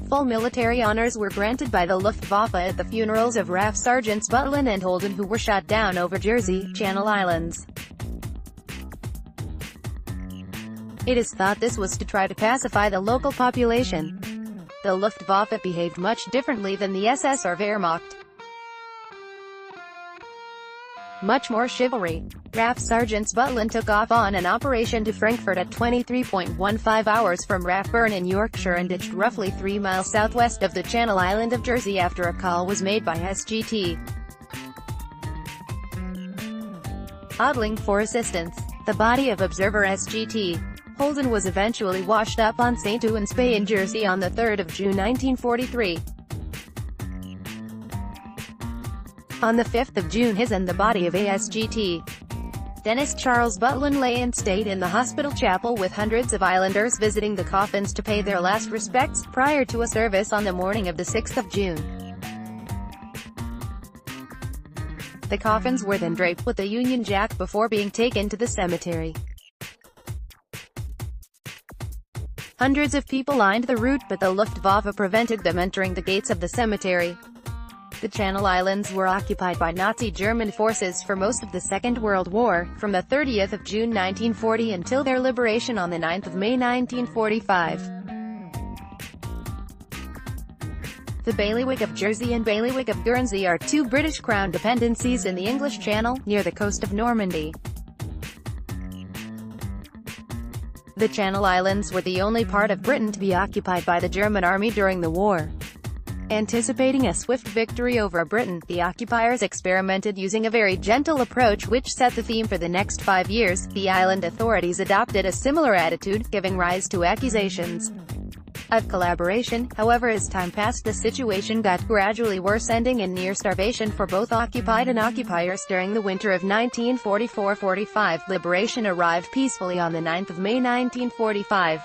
Full military honors were granted by the Luftwaffe at the funerals of RAF Sergeants Butlin and Holde who were shot down over Jersey, Channel Islands. It is thought this was to try to pacify the local population. The Luftwaffe behaved much differently than the SS or Wehrmacht. Much more chivalry. RAF Sergeants Butlin took off on an operation to Frankfurt at 23.15 hours from RAF Bern in Yorkshire and ditched roughly 3 miles southwest of the Channel Island of Jersey after a call was made by SGT. Odling for assistance. The body of observer SGT. Holden was eventually washed up on St. Owen's Bay in Jersey on 3 June 1943. On 5 June his and the body of ASGT. Dennis Charles Butlin lay in state in the hospital chapel with hundreds of islanders visiting the coffins to pay their last respects, prior to a service on the morning of 6 June. The coffins were then draped with a Union Jack before being taken to the cemetery. Hundreds of people lined the route but the Luftwaffe prevented them entering the gates of the cemetery. The Channel Islands were occupied by Nazi German forces for most of the Second World War, from 30 June 1940 until their liberation on 9 May 1945. The Bailiwick of Jersey and Bailiwick of Guernsey are two British Crown dependencies in the English Channel, near the coast of Normandy. The Channel Islands were the only part of Britain to be occupied by the German army during the war. Anticipating a swift victory over Britain, the occupiers experimented using a very gentle approach which set the theme for the next 5 years. The island authorities adopted a similar attitude, giving rise to accusations of collaboration. However, as time passed the situation got gradually worse, ending in near starvation for both occupied and occupiers. During the winter of 1944-45, liberation arrived peacefully on 9 May 1945.